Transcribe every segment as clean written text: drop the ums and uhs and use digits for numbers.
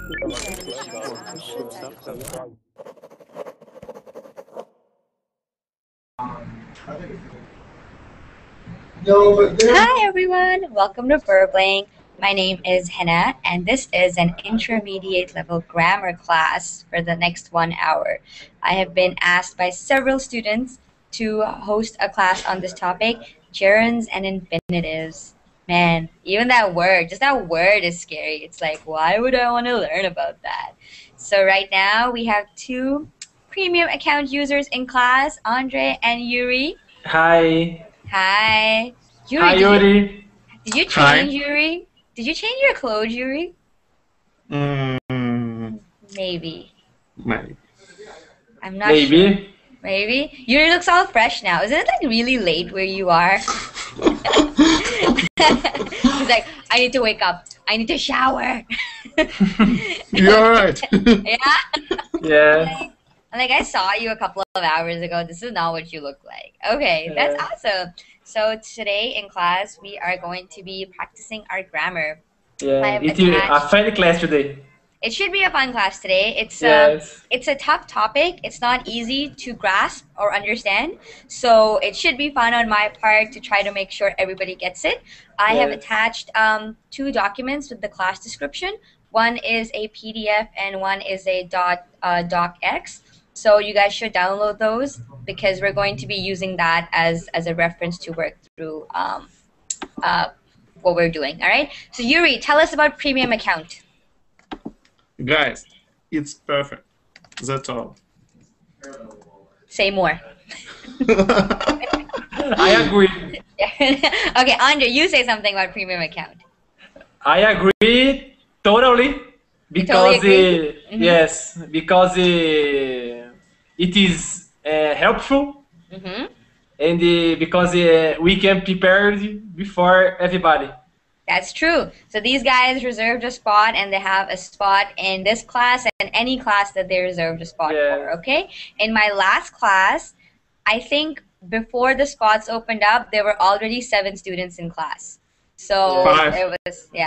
Hi everyone, welcome to Burbling. My name is Hina, and this is an intermediate level grammar class for the next 1 hour. I have been asked by several students to host a class on this topic, gerunds and infinitives. Man, even that word, just that word is scary. It's like, why would I want to learn about that? So right now we have two premium account users in class, Andre and Yuri. Hi. Hi. Hi, Yuri, Yuri. did you Hi. change, Yuri? Did you change your clothes, Yuri? Mm, Maybe. maybe. I'm not sure. Maybe. Maybe. Yuri looks all fresh now. Isn't it like really late where you are? He's like, I need to wake up. I need to shower. You're right. Yeah? Yeah. Like I saw you a couple of hours ago. This is not what you look like. Okay, that's Yeah. awesome. So today in class, we are going to be practicing our grammar. Yeah. I've It's a attached. fun class today. It should be a fun class today. Yes. It's a tough topic. It's not easy to grasp or understand. So it should be fun on my part to try to make sure everybody gets it. I have Yes. attached two documents with the class description. One is a PDF and one is a docx. So you guys should download those because we're going to be using that as a reference to work through what we're doing. All right. So Yuri, tell us about premium account. Guys, it's perfect. That's all. Say more. I agree. Okay, Andre, you say something about premium account. I agree totally totally because agree? yes, because it is helpful Mm-hmm. and because we can prepare before everybody. That's true. So these guys reserved a spot and they have a spot in this class and any class that they reserved a spot for, Yes. okay? In my last class, I think before the spots opened up, there were already 7 students in class. So Yeah. 5.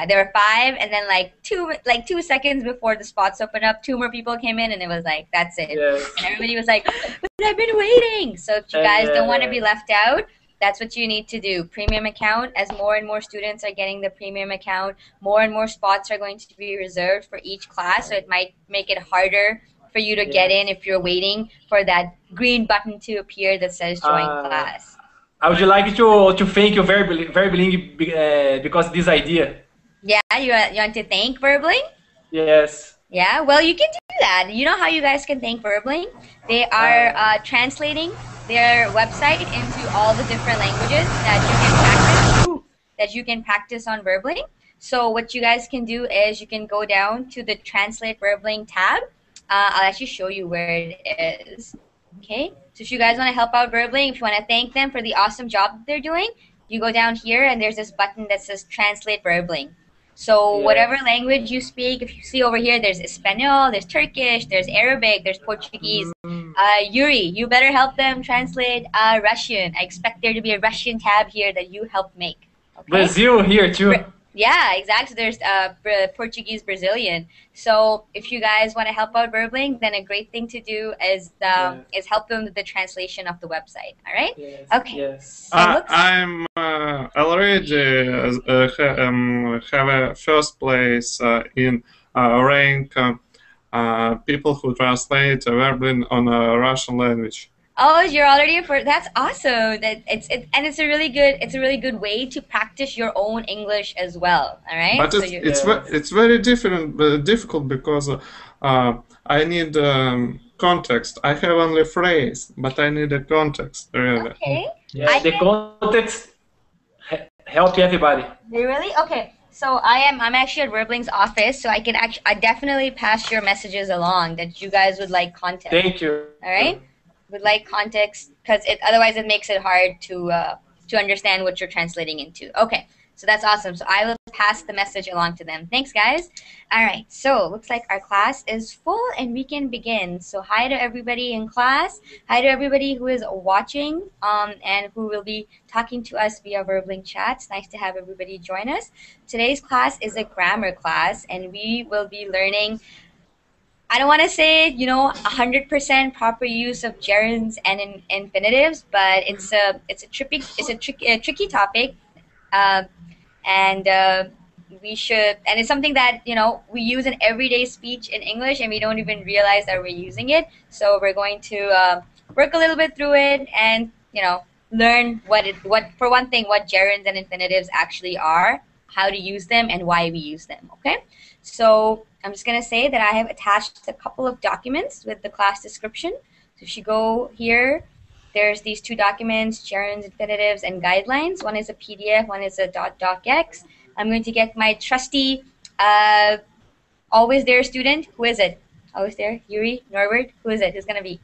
there were 5, and then like 2 seconds before the spots opened up, 2 more people came in, and it was like, that's it. Yes. And everybody was like, but I've been waiting. So if you guys don't want to be left out, that's what you need to do. Premium account, as more and more students are getting the premium account, more and more spots are going to be reserved for each class, so it might make it harder for you to get in if you're waiting for that green button to appear that says join class. I would like to thank you very because this idea. Yeah, you want to thank Verbling? Yes. Yeah, well, you can do that. You know how you guys can thank Verbling? They are translating their website into all the different languages that you can practice on Verbling. So what you guys can do is you can go down to the Translate Verbling tab. I'll actually show you where it is. Okay, so if you guys want to help out Verbling, if you want to thank them for the awesome job that they're doing, you go down here and there's this button that says Translate Verbling. So whatever language you speak, if you see over here, there's Espanol, there's Turkish, there's Arabic, there's Portuguese. Yuri, you better help them translate Russian. I expect there to be a Russian tab here that you helped make. Okay? Brazil here too. Yeah, exactly. There's Portuguese Brazilian. So if you guys want to help out Verbling, then a great thing to do is help them with the translation of the website. All right? Yes. Okay. Yes. I'm already have a first place in rank people who translate Verbling on Russian language. Oh, you're already that's awesome. It's a really good way to practice your own English as well. All right. But So it's very difficult because I need context. I have only phrase, but I need a context really. okay. Yeah, the context help everybody. Really? Okay. So I'm actually at Verbling's office, so I definitely pass your messages along that you guys would like context. Thank you. All right. Would like context because otherwise it makes it hard to understand what you're translating into. Okay. So that's awesome. So I will pass the message along to them. Thanks, guys. All right. So looks like our class is full and we can begin. So hi to everybody in class. Hi to everybody who is watching and who will be talking to us via Verbling chat. It's nice to have everybody join us. Today's class is a grammar class and we will be learning, I don't want to say, 100% proper use of gerunds and infinitives, but it's a tricky topic. Uh, and we should, and it's something that we use in everyday speech in English and we don't even realize that we're using it. So we're going to work a little bit through it and learn what for one thing, what gerunds and infinitives actually are, how to use them, and why we use them. Okay, so I'm just going to say that I have attached a couple of documents with the class description. So if you go here, there's these two documents, gerunds, infinitives, and guidelines. One is a PDF, one is a .docx. I'm going to get my trusty, always there student. Who is it? Always there? Yuri? Norbert? Who is it? Who's going to be?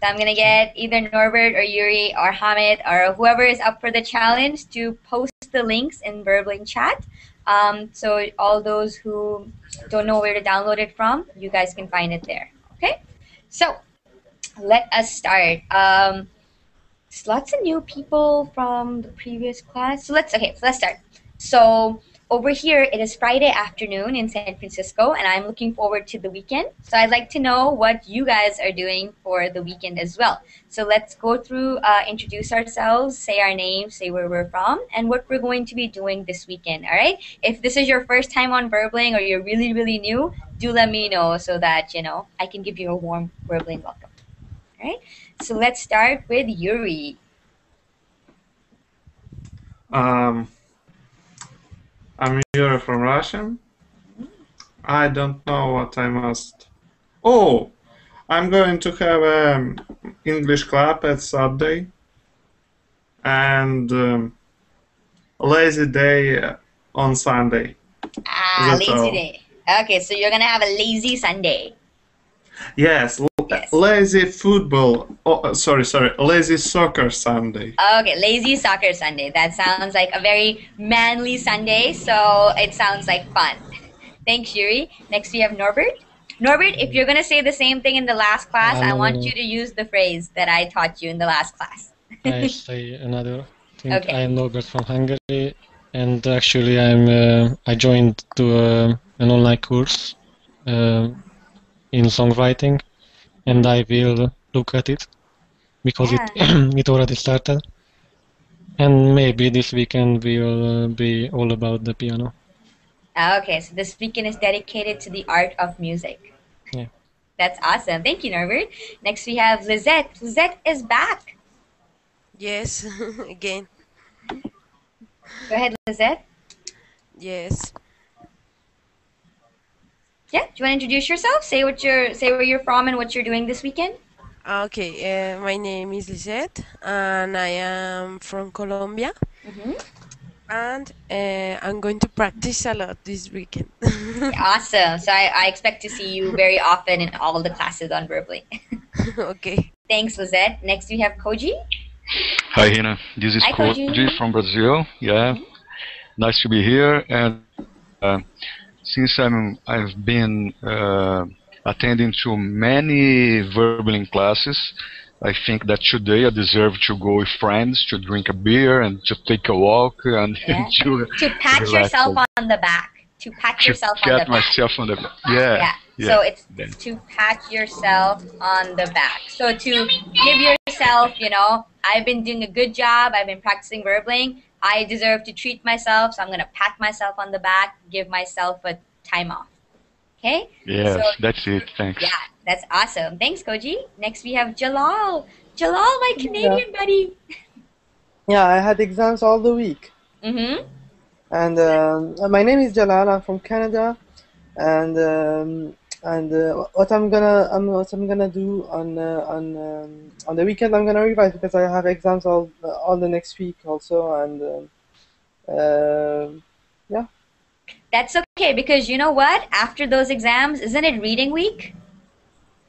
So I'm going to get either Norbert or Yuri or Hamid or whoever is up for the challenge to post the links in Verbling chat. So all those who don't know where to download it from, you guys can find it there. Okay? So let us start. Lots of new people from the previous class. So let's start. So over here, it is Friday afternoon in San Francisco, and I'm looking forward to the weekend. So I'd like to know what you guys are doing for the weekend as well. So let's go through, introduce ourselves, say our names, say where we're from, and what we're going to be doing this weekend, all right? If this is your first time on Verbling or you're really, really new, do let me know so that, I can give you a warm Verbling welcome. All right, so let's start with Yuri. I'm Yuri from Russian. I don't know what I must. Oh, I'm going to have an English club at Saturday and lazy day on Sunday. Lazy day. Okay, so you're gonna have a lazy Sunday. Yes. Lazy football. Oh, sorry. Lazy soccer Sunday. Okay, lazy soccer Sunday. That sounds like a very manly Sunday, so it sounds like fun. Thanks, Yuri. Next, we have Norbert. Norbert, if you're going to say the same thing in the last class, I want you to use the phrase that I taught you in the last class. I say another thing. Okay. I am Norbert from Hungary, and actually I joined to an online course in songwriting, and I will look at it because it already started, and maybe this weekend will be all about the piano. Okay, so this weekend is dedicated to the art of music. Yeah. That's awesome. Thank you, Norbert. Next, we have Lizette. Lizette is back. Yes, again. Go ahead, Lizette. Yes. Yeah, do you want to introduce yourself? Say where you're from and what you're doing this weekend. Okay, my name is Lisette, and I am from Colombia. And I'm going to practice a lot this weekend. Awesome. So I expect to see you very often in all the classes on Verbally. Okay. Thanks, Lizette. Next, we have Koji. Hi, Hina. This is Hi, Koji from Brazil. Yeah, nice to be here. And since I've been attending to many Verbling classes, I think that today I deserve to go with friends to drink a beer and to take a walk and to pat yourself on the back. To pat yourself on the back. myself on the back. Yeah. So it's to pat yourself on the back. So to give yourself, I've been doing a good job. I've been practicing Verbling. I deserve to treat myself, so I'm gonna pat myself on the back, give myself a time off. Okay? Yes, that's it. Thanks. Yeah, that's awesome. Thanks, Koji. Next, we have Jalal. Jalal, my Canadian buddy. Yeah, I had exams all the week. Mm-hmm. And my name is Jalal. I'm from Canada, and what I'm gonna do on the weekend, I'm gonna revise because I have exams all the next week also, and yeah. That's okay, because you know what? After those exams, isn't it reading week?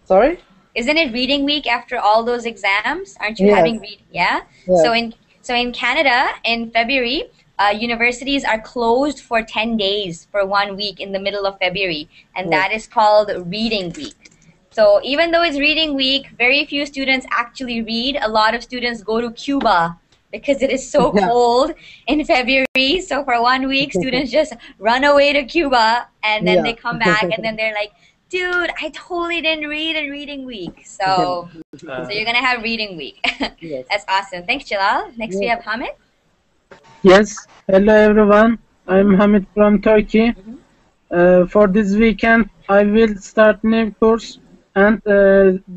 Sorry? Isn't it reading week after all those exams? Aren't you having read? Yeah? Yes. So in Canada, in February, universities are closed for 10 days for 1 week in the middle of February, and that is called Reading Week. So even though it's Reading Week, very few students actually read. A lot of students go to Cuba because it is so Yeah. cold in February. So for 1 week, students just run away to Cuba, and then Yeah. they come back, and then they're like, dude, I totally didn't read in Reading Week. So you're gonna have Reading Week. Yes. That's awesome. Thanks, Jalal. Next we Yes. have Hamid. Yes, hello everyone. I'm Hamid from Turkey. For this weekend, I will start new course, and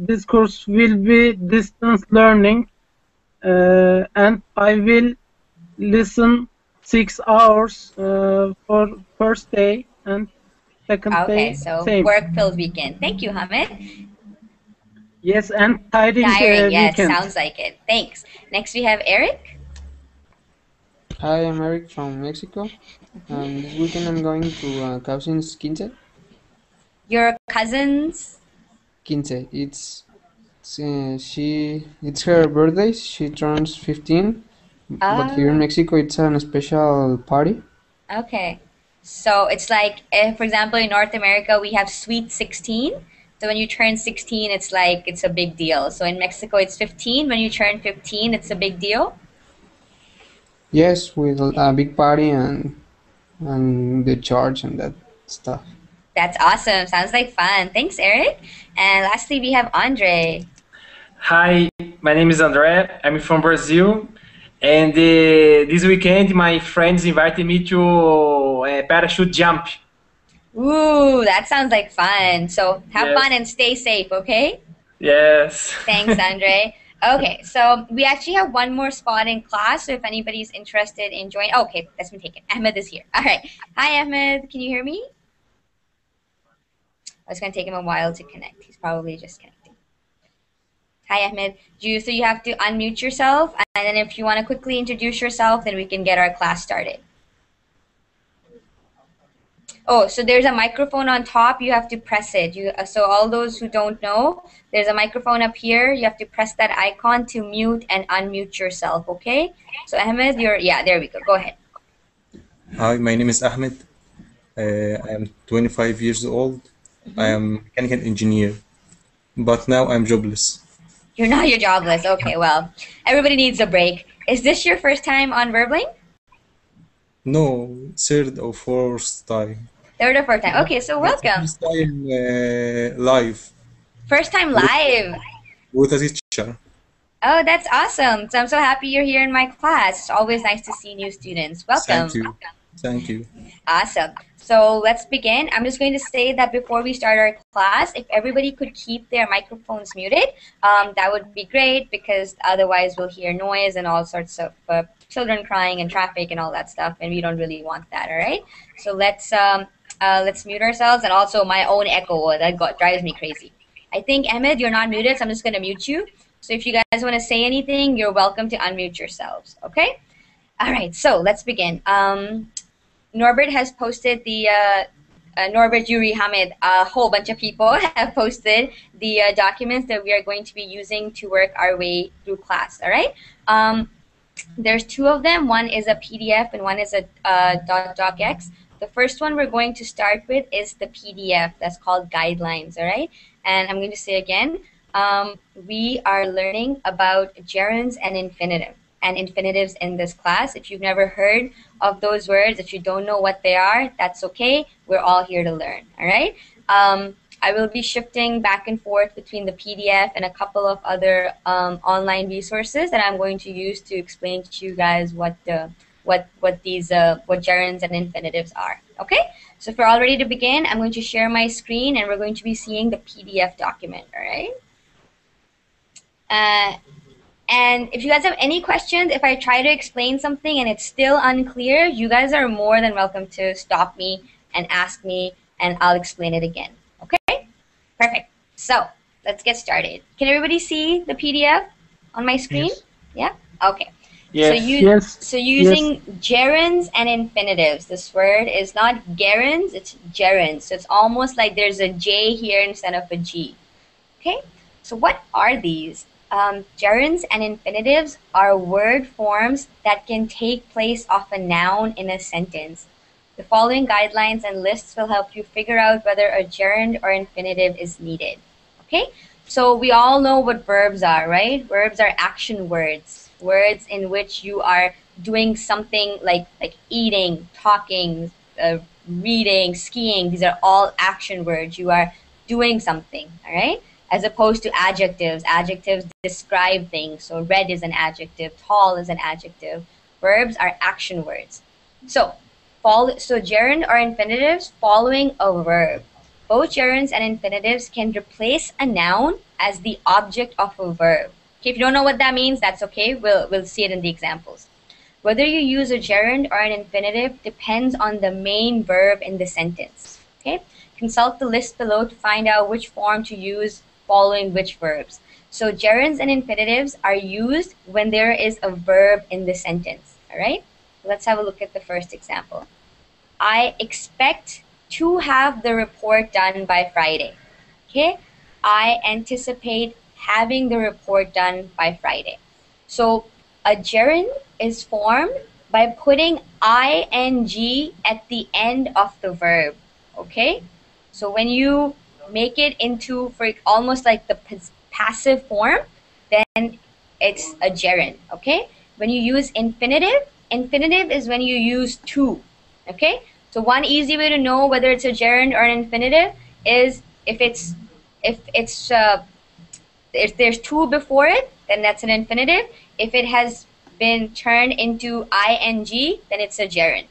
this course will be distance learning. And I will listen 6 hours for first day, and second Okay, day so same. work-filled weekend. Thank you, Hamid. Yes, and tiring Tiring, yes, weekend. sounds like it. Thanks. Next we have Eric. Hi, I'm Eric from Mexico, and this weekend I'm going to cousin's quince. Your cousins. Quince, it's her birthday. She turns 15, but here in Ah, Mexico it's a special party. okay. So it's like, if, for example, in North America, we have Sweet 16. So when you turn 16, it's like, it's a big deal. So in Mexico, it's 15. When you turn 15, it's a big deal. Yes, with a big party and the church and that stuff. That's awesome. Sounds like fun. Thanks, Eric. And lastly, we have Andre. Hi, my name is André. I'm from Brazil, and this weekend my friends invited me to parachute jump. Ooh, that sounds like fun. So have Yes. fun and stay safe, okay? Yes. Thanks, Andre. Okay, so we actually have one more spot in class, so if anybody's interested in joining... Oh, okay, that's been taken. Ahmed is here. All right. Hi, Ahmed. Can you hear me? It's going to take him a while to connect. He's probably just connecting. Hi, Ahmed. So you have to unmute yourself, and then if you want to quickly introduce yourself, then we can get our class started. Oh, so there's a microphone on top. You have to press it. So all those who don't know, there's a microphone up here. You have to press that icon to mute and unmute yourself, okay? So Ahmed, yeah, there we go. Go ahead. Hi, my name is Ahmed. I am 25 years old. I am a mechanical engineer, but now I'm jobless. You're jobless. Okay, well, everybody needs a break. Is this your first time on Verbling? No, third or fourth time. Third or fourth time. Okay, so welcome. First time live First time live. with a teacher. Oh, that's awesome. So I'm so happy you're here in my class. It's always nice to see new students. Welcome. Thank you. Thank you. Awesome. So let's begin. I'm just going to say that before we start our class, if everybody could keep their microphones muted, that would be great, because otherwise we'll hear noise and all sorts of children crying and traffic and all that stuff, and we don't really want that, all right? So let's mute ourselves, and also my own echo, that drives me crazy. I think, Ahmed, you're not muted, so I'm just going to mute you. So if you guys want to say anything, you're welcome to unmute yourselves, okay? All right, so let's begin. Norbert has posted the, Norbert, Yuri, Hamid, a whole bunch of people have posted the documents that we are going to be using to work our way through class, all right? There's two of them. One is a PDF and one is a .docx. The first one we're going to start with is the PDF. That's called Guidelines, all right? And I'm going to say again, we are learning about gerunds and infinitives in this class. If you've never heard of those words, if you don't know what they are, that's okay. We're all here to learn, all right? I will be shifting back and forth between the PDF and a couple of other online resources that I'm going to use to explain to you guys what gerunds and infinitives are. Okay, so if we're all ready to begin, I'm going to share my screen and we're going to be seeing the PDF document. All right. And if you guys have any questions, if I try to explain something and it's still unclear, you guys are more than welcome to stop me and ask me, and I'll explain it again. Okay? Perfect. So let's get started. Can everybody see the PDF on my screen? Yes. Yeah? Okay. Yes. So using gerunds and infinitives. This word is not gerunds, it's gerunds. So it's almost like there's a J here instead of a G. Okay? So what are these? Gerunds and infinitives are word forms that can take place of a noun in a sentence. The following guidelines and lists will help you figure out whether a gerund or infinitive is needed. Okay, so we all know what verbs are, right? Verbs are action words, words in which you are doing something like eating, talking, reading, skiing. These are all action words. You are doing something, all right? As opposed to adjectives. Adjectives describe things. So red is an adjective, tall is an adjective. Verbs are action words. So gerund or infinitives following a verb. Both gerunds and infinitives can replace a noun as the object of a verb. Okay, if you don't know what that means, that's okay. We'll see it in the examples. Whether you use a gerund or an infinitive depends on the main verb in the sentence. Okay, consult the list below to find out which form to use following which verbs. So gerunds and infinitives are used when there is a verb in the sentence. All right, let's have a look at the first example. I expect to have the report done by Friday. Okay, I anticipate having the report done by Friday. So a gerund is formed by putting ing at the end of the verb. Okay, so when you make it into for almost like the passive form, then it's a gerund. Okay, when you use infinitive, infinitive is when you use to. Okay, so one easy way to know whether it's a gerund or an infinitive is if there's to before it, then that's an infinitive. If it has been turned into ing, then it's a gerund.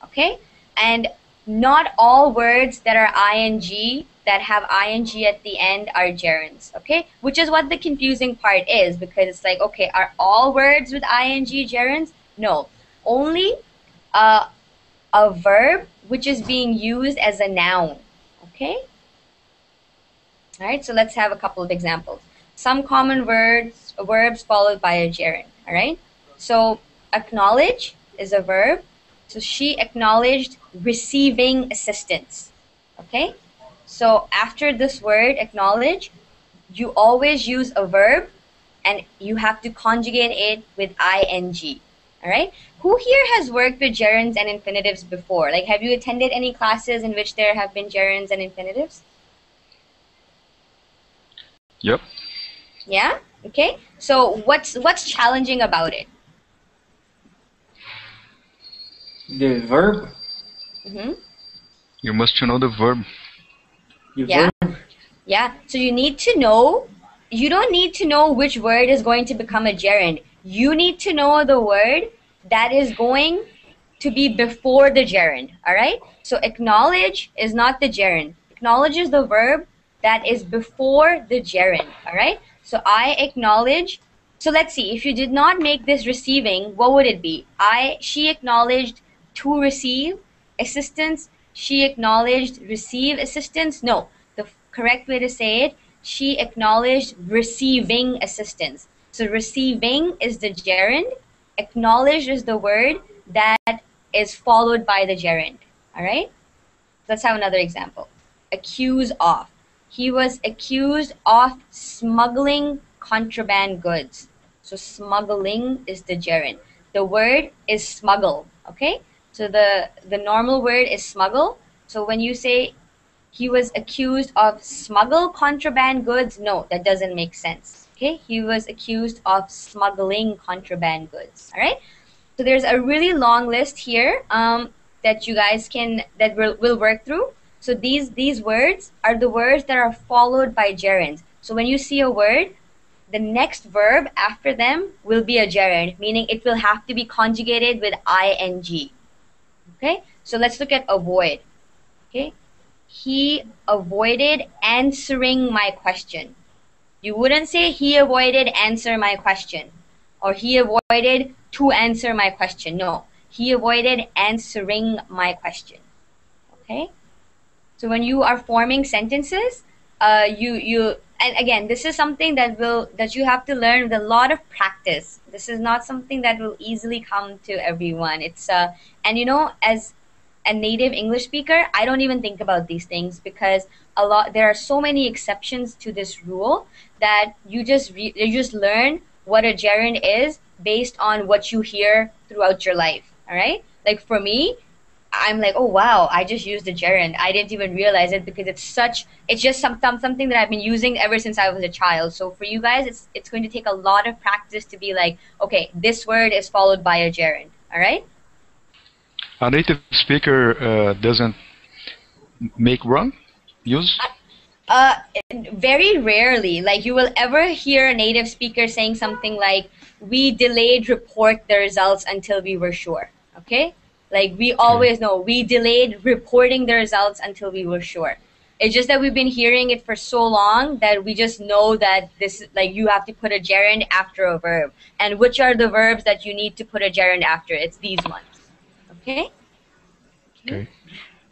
Okay, and not all words that are ing that have ing at the end are gerunds. Okay, which is what the confusing part is, because it's like, okay, are all words with ing gerunds? No, only a verb which is being used as a noun. Okay, all right, so let's have a couple of examples. Some common verbs followed by a gerund. All right, so acknowledge is a verb. So she acknowledged receiving assistance. Okay, so after this word acknowledge, you always use a verb and you have to conjugate it with ing. All right, who here has worked with gerunds and infinitives before? Like, have you attended any classes in which there have been gerunds and infinitives? Yep. Yeah. Okay, so what's challenging about it? The verb. Mm-hmm. You must know the verb. Yeah. Yeah. So you need to know. You don't need to know which word is going to become a gerund. You need to know the word that is going to be before the gerund. All right. So acknowledge is not the gerund. Acknowledge is the verb that is before the gerund. All right. So I acknowledge. So let's see. If you did not make this receiving, what would it be? She acknowledged to receive assistance. She acknowledged receive assistance. No, the correct way to say it, she acknowledged receiving assistance. So receiving is the gerund, acknowledged is the word that is followed by the gerund. All right, let's have another example. Accuse of. He was accused of smuggling contraband goods. So smuggling is the gerund. The word is smuggle. Okay, so the normal word is smuggle. So when you say he was accused of smuggle contraband goods, no, that doesn't make sense. Okay, he was accused of smuggling contraband goods. All right, so there's a really long list here that you guys will work through. So these words are the words that are followed by gerunds. So when you see a word, the next verb after them will be a gerund, meaning it will have to be conjugated with ing. Okay, so let's look at avoid. Okay, he avoided answering my question. You wouldn't say he avoided answer my question, or he avoided to answer my question. No, he avoided answering my question. Okay, so when you are forming sentences, and again, this is something that you have to learn with a lot of practice. This is not something that will easily come to everyone. It's and you know, a native English speaker, I don't even think about these things because there are so many exceptions to this rule that you just learn what a gerund is based on what you hear throughout your life. All right, like for me, I'm like, oh wow, I just used a gerund. I didn't even realize it because it's just something that I've been using ever since I was a child. So for you guys, it's going to take a lot of practice to be like, okay, this word is followed by a gerund. All right. A native speaker doesn't make wrong use. Uh, Very rarely, like you will ever hear a native speaker saying something like, "We delayed report the results until we were sure." Okay, like we always know we delayed reporting the results until we were sure. It's just that we've been hearing it for so long that we just know that this, like, you have to put a gerund after a verb. And which are the verbs that you need to put a gerund after? It's these ones. Okay. Okay.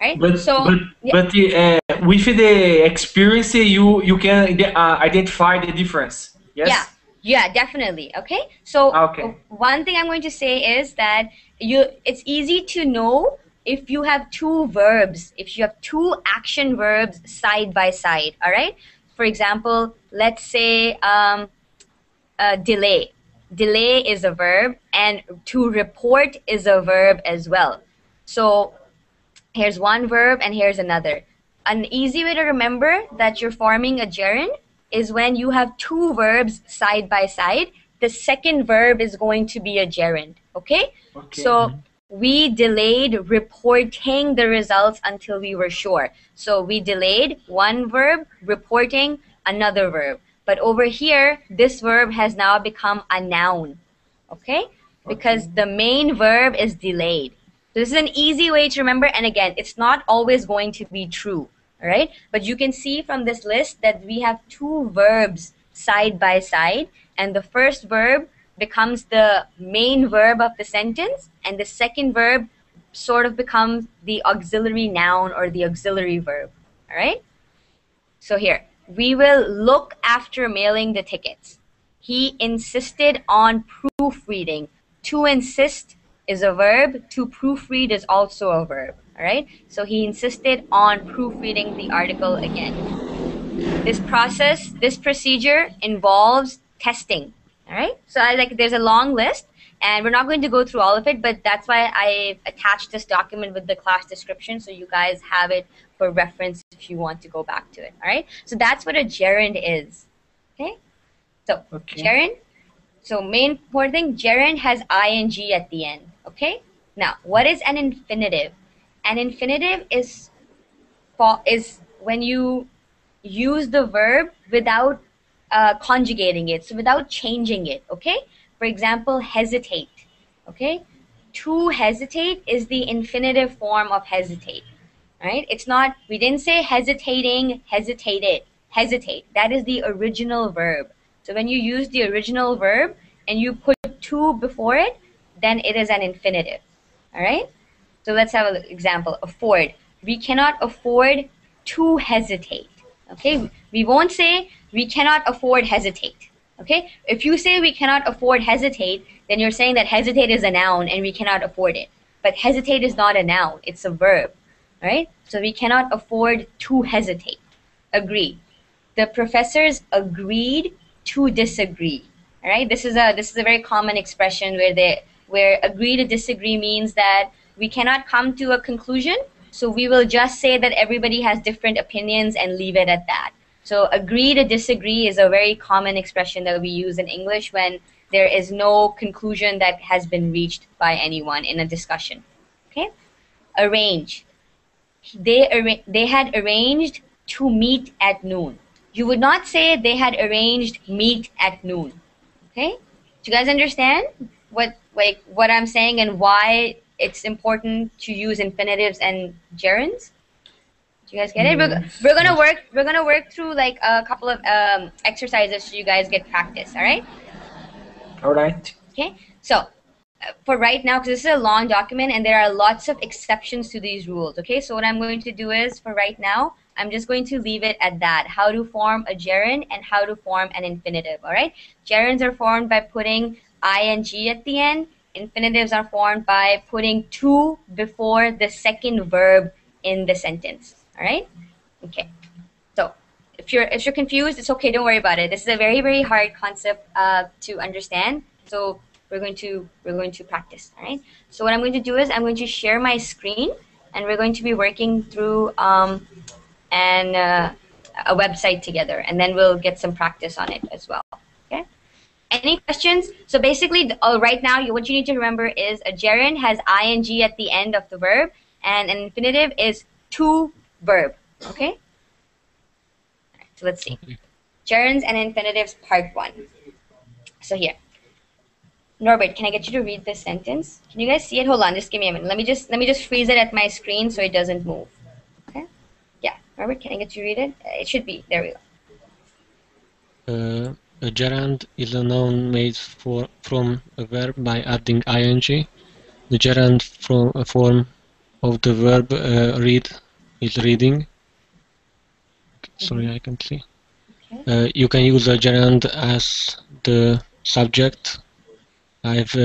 Right. But So yeah. with the experience, you can identify the difference. Yes. Yeah. Yeah, definitely. Okay. So Okay. one thing I'm going to say is that it's easy to know if you have two verbs, if you have two action verbs side by side. All right. For example, let's say delay. Delay is a verb, and to report is a verb as well. So here's one verb and here's another. An easy way to remember that you're forming a gerund is when you have two verbs side by side. The second verb is going to be a gerund. Okay? So we delayed reporting the results until we were sure. So we delayed one verb, reporting another verb. But over here, this verb has now become a noun. Okay? Because the main verb is delayed. So this is an easy way to remember, and again, it's not always going to be true, all right? But you can see from this list that we have two verbs side by side, and the first verb becomes the main verb of the sentence, and the second verb sort of becomes the auxiliary noun or the auxiliary verb, all right? So here, we will look after mailing the tickets. He insisted on proofreading. To insist is a verb. To proofread is also a verb. All right. So he insisted on proofreading the article again. This procedure involves testing. All right. So there's a long list, and we're not going to go through all of it, but that's why I attached this document with the class description, so you guys have it for reference if you want to go back to it. All right. So that's what a gerund is. Okay. So gerund. So main important thing, gerund has ing at the end. Okay. Now, what is an infinitive? An infinitive is when you use the verb without conjugating it, so without changing it. Okay. For example, hesitate. Okay. To hesitate is the infinitive form of hesitate. Right? It's not. We didn't say hesitating. Hesitated. Hesitate. That is the original verb. So when you use the original verb and you put to before it, then it is an infinitive. All right? So let's have an example. Afford. We cannot afford to hesitate. Okay? We won't say we cannot afford hesitate. Okay? If you say we cannot afford hesitate, then you're saying that hesitate is a noun and we cannot afford it. But hesitate is not a noun. It's a verb. All right? So we cannot afford to hesitate. Agree. The professors agreed to disagree. All right, this is a very common expression where agree to disagree means that we cannot come to a conclusion, so we will just say that everybody has different opinions and leave it at that. So agree to disagree is a very common expression that we use in English when there is no conclusion that has been reached by anyone in a discussion. Okay, arrange. They had arranged to meet at noon. You would not say they had arranged meet at noon. Okay? Do you guys understand what I'm saying and why it's important to use infinitives and gerunds? Do you guys get it? We're gonna work through like a couple of exercises so you guys get practice. All right? All right. Okay. So for right now, because this is a long document and there are lots of exceptions to these rules. Okay. So what I'm going to do is for right now, I'm just going to leave it at that. How to form a gerund and how to form an infinitive. All right. Gerunds are formed by putting ing at the end. infinitives are formed by putting to before the second verb in the sentence. All right? Okay. So if you're confused, it's okay. Don't worry about it. This is a very hard concept to understand. So we're going to practice. All right. So what I'm going to do is I'm going to share my screen, and we're going to be working through a website together, and then we'll get some practice on it as well. Okay. Any questions? So basically, right now, what you need to remember is a gerund has ing at the end of the verb, and an infinitive is to verb. Okay. So let's see. Gerunds and infinitives, part 1. So here. Norbert, can I get you to read this sentence? Can you guys see it? Hold on, just give me a minute. Let me just freeze it at my screen so it doesn't move. Okay? Yeah. Norbert, can I get you to read it? It should be. There we go. A gerund is a noun made from a verb by adding ing. The gerund from a form of the verb read is reading. Sorry, I can't see. Okay. You can use a gerund as the subject,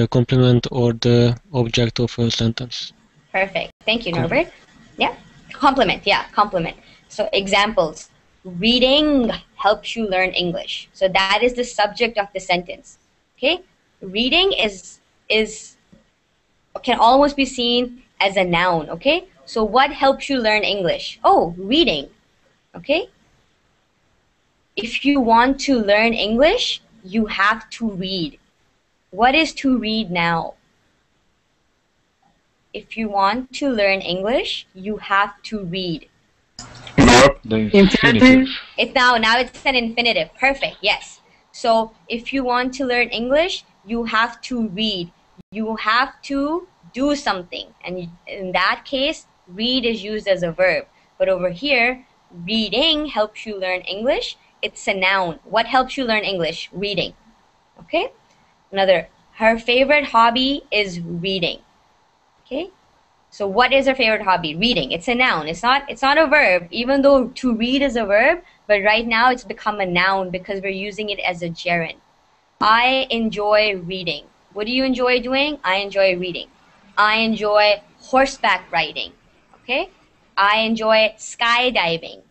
complement, or the object of a sentence. Perfect. Thank you, Norbert. Yeah. Complement. Yeah, complement. So examples. Reading helps you learn English. So that is the subject of the sentence. Okay? Reading can almost be seen as a noun. Okay? So what helps you learn English? Oh, reading. Okay? If you want to learn English, you have to read. What is to read now? If you want to learn English, you have to read. The infinitive. Now it's an infinitive. Perfect. Yes. So if you want to learn English, you have to read. You have to do something. And in that case, read is used as a verb. But over here, reading helps you learn English. It's a noun. What helps you learn English? Reading. Okay? Another. Her favorite hobby is reading. Okay? So what is her favorite hobby? Reading. It's a noun. It's not a verb, even though to read is a verb, but right now it's become a noun because we're using it as a gerund. I enjoy reading. What do you enjoy doing? I enjoy reading. I enjoy horseback riding. Okay? I enjoy skydiving.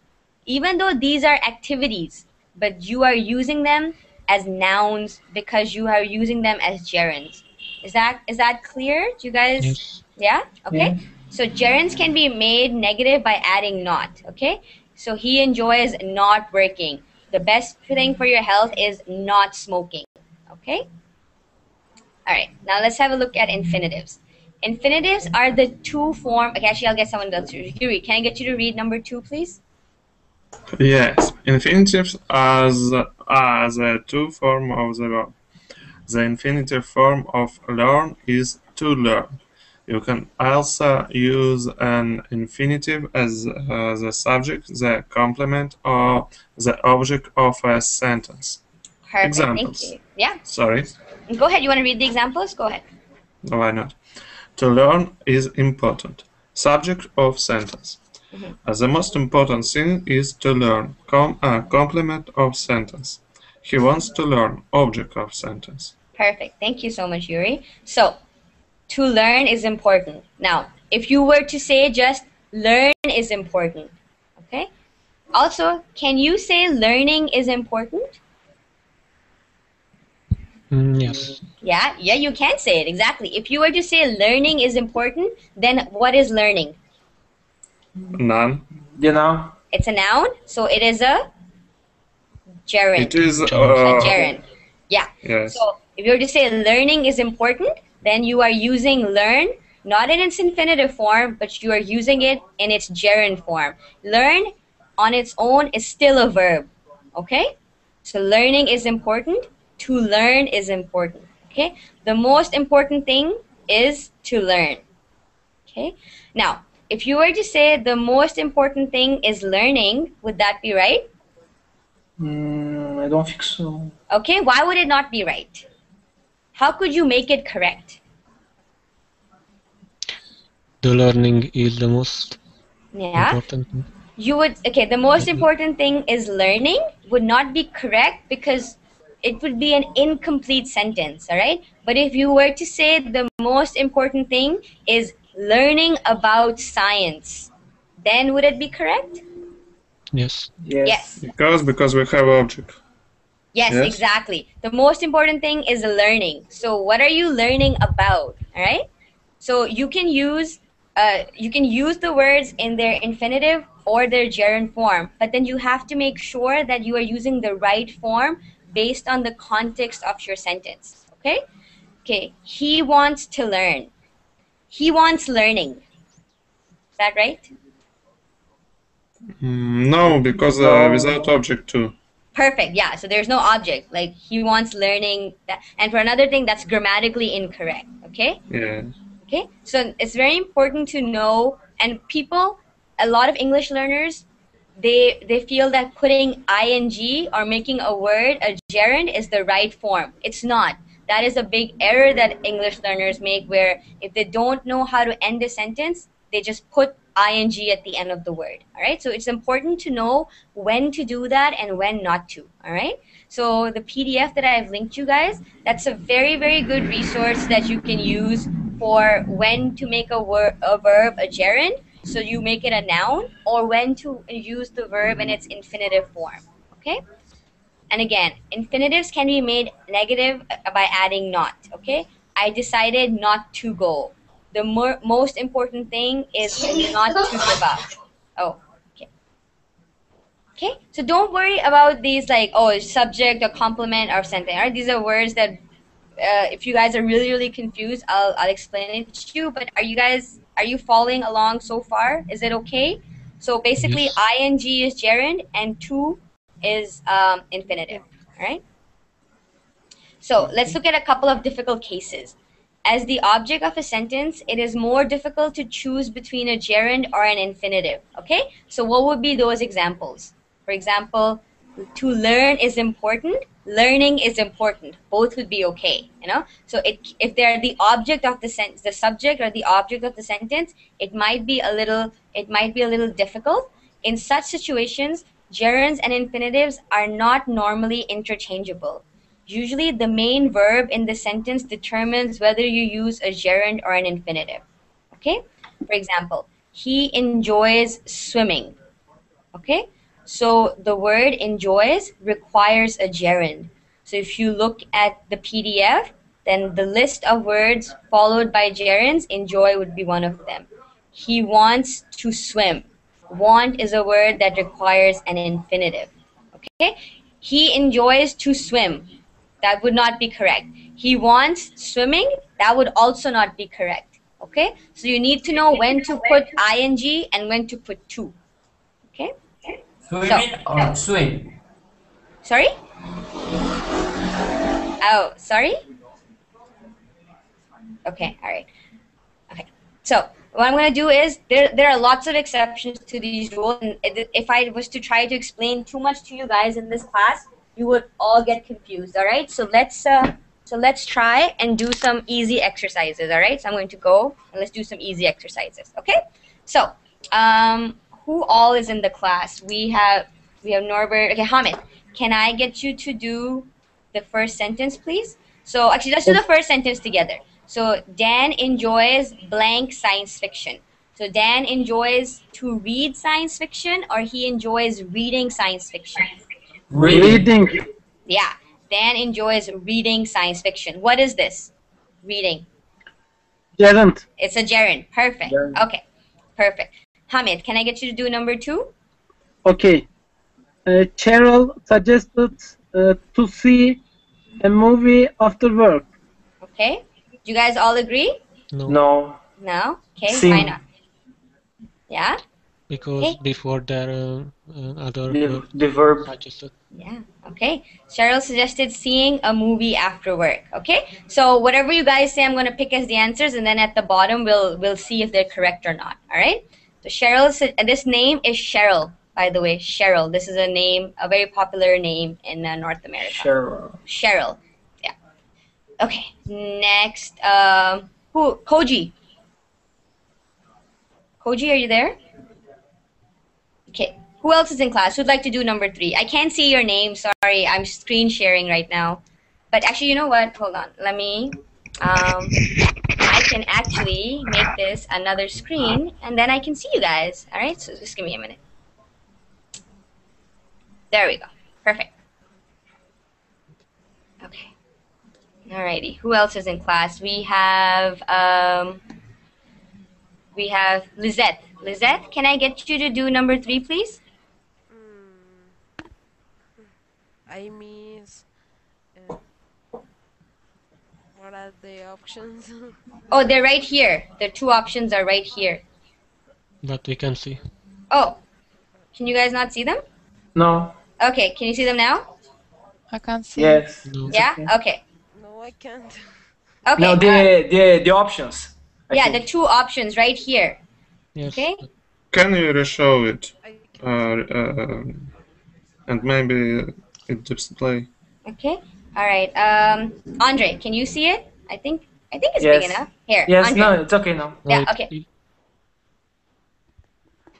Even though these are activities, but you are using them as nouns because you are using them as gerunds. Is that clear? Do you guys? Yes. Yeah? Okay. Yeah. So gerunds can be made negative by adding not. Okay. So he enjoys not working. The best thing for your health is not smoking. Okay. All right. Now let's have a look at infinitives. Infinitives are the two form. Okay, actually, I'll get someone else to read. Can I get you to read number 2, please? Yes, infinitives as a two form of the verb. The infinitive form of learn is to learn. You can also use an infinitive as the subject, the complement, or the object of a sentence. Perfect. Examples. Thank you. Yeah. Sorry. Go ahead. You want to read the examples? Go ahead. Why not? To learn is important. Subject of sentence. The most important thing is to learn. Complement of sentence. He wants to learn. Object of sentence. Perfect. Thank you so much, Yuri. So, to learn is important. Now, if you were to say just learn is important, okay? Also, can you say learning is important? Yes. Yeah, you can say it, exactly. If you were to say learning is important, then what is learning? Noun. You know? It's a noun, so it is a gerund. It is a gerund. Yeah. Yes. So if you were to say learning is important, then you are using learn not in its infinitive form, but you are using it in its gerund form. Learn on its own is still a verb. Okay? So learning is important. To learn is important. Okay? The most important thing is to learn. Okay? Now, if you were to say the most important thing is learning, would that be right? I don't think so. Okay, why would it not be right? How could you make it correct? The learning is the most important thing. You would, okay, the most important thing is learning would not be correct because it would be an incomplete sentence, all right? But if you were to say the most important thing is learning about science, then would it be correct? Yes. Yes. Yes. Because we have object. Yes, Yes. exactly. The most important thing is learning. So what are you learning about? All right. So you can use the words in their infinitive or their gerund form, but then you have to make sure that you are using the right form based on the context of your sentence. Okay? Okay. He wants to learn. He wants learning. Is that right? No, because No. without object too. Perfect. Yeah. So there's no object. Like he wants learning that. And for another thing, that's grammatically incorrect. Okay? Yeah. Okay, so it's very important to know, and people, a lot of English learners, they feel that putting ing or making a word a gerund is the right form. It's not. That is a big error that English learners make, where if they don't know how to end a sentence, they just put ing at the end of the word. All right, so it's important to know when to do that and when not to. All right, so the PDF that I've linked you guys, that's a very, very good resource that you can use for when to make a verb a gerund, so you make it a noun, or when to use the verb in its infinitive form. Okay? And again, infinitives can be made negative by adding not. Okay? I decided not to go. The most important thing is not to give up. Oh, okay. Okay, so don't worry about these, like, oh, subject or complement or something. All right, these are words that if you guys are really, really confused, I'll explain it to you. But are you following along so far? Is it okay? So basically, Yes. ing is gerund and to is infinitive. All right. So let's look at a couple of difficult cases. As the object of a sentence, it is more difficult to choose between a gerund or an infinitive. Okay, so what would be those examples? For example, to learn is important, learning is important. Both would be okay, you know. So if they're the object of the sentence, the subject or the object of the sentence, it might be a little difficult. In such situations, gerunds and infinitives are not normally interchangeable. Usually, the main verb in the sentence determines whether you use a gerund or an infinitive. Okay? For example, he enjoys swimming. Okay? So the word enjoys requires a gerund. So if you look at the PDF, then the list of words followed by gerunds, enjoy would be one of them. He wants to swim. Want is a word that requires an infinitive. Okay? He enjoys to swim. That would not be correct. He wants swimming. That would also not be correct. Okay? So you need to know when to put ing and when to put to. Okay? Swimming or swim? Sorry? Oh, sorry? Okay, all right. Okay. So what I'm going to do is there are lots of exceptions to these rules, and if I was to try to explain too much to you guys in this class, you would all get confused. All right. So let's try and do some easy exercises. All right. So I'm going to go and let's do some easy exercises. Okay. So who all is in the class? We have Norbert. Okay, Hamid. Can I get you to do the first sentence, please? So actually, let's do the first sentence together. So Dan enjoys blank science fiction. So Dan enjoys to read science fiction, or he enjoys reading science fiction? Reading. Yeah, Dan enjoys reading science fiction. What is this? Reading. Gerund. It's a gerund. Perfect. Gerund. Okay, perfect. Hamid, can I get you to do number 2? Okay. Cheryl suggested to see a movie after work. Okay. Do you guys all agree? No. No. No? Okay, Sim. why not? Yeah? Because Okay. before there other The verb. suggested. Yeah. Okay. Cheryl suggested seeing a movie after work. Okay. So whatever you guys say, I'm going to pick as the answers, and then at the bottom we'll see if they're correct or not. All right. So Cheryl said, this name is Cheryl, by the way. Cheryl. This is a very popular name in North America. Sure. Cheryl. Yeah. Okay. Next, who? Koji. Koji, are you there? Okay. Who else is in class? Who'd like to do number 3? I can't see your name. Sorry, I'm screen sharing right now. But actually, you know what? Hold on. Let me. I can actually make this another screen, and then I can see you guys. All right. So just give me a minute. There we go. Perfect. Okay. Alrighty. Who else is in class? We have Lizette. Lizette, can I get you to do number 3, please? I miss. What are the options? Oh, they're right here. The 2 options are right here. But we can see. Oh, can you guys not see them? No. Okay, can you see them now? I can't see. Yes. No. Yeah? Okay. No, I can't. Okay. No, the options. Yeah, the 2 options right here. Yes. Okay? Can you reshow it? And maybe it display. Okay. All right. Andre, can you see it? I think it's Yes. big enough. Here, Yes, Andre. no, it's okay now. Yeah, okay.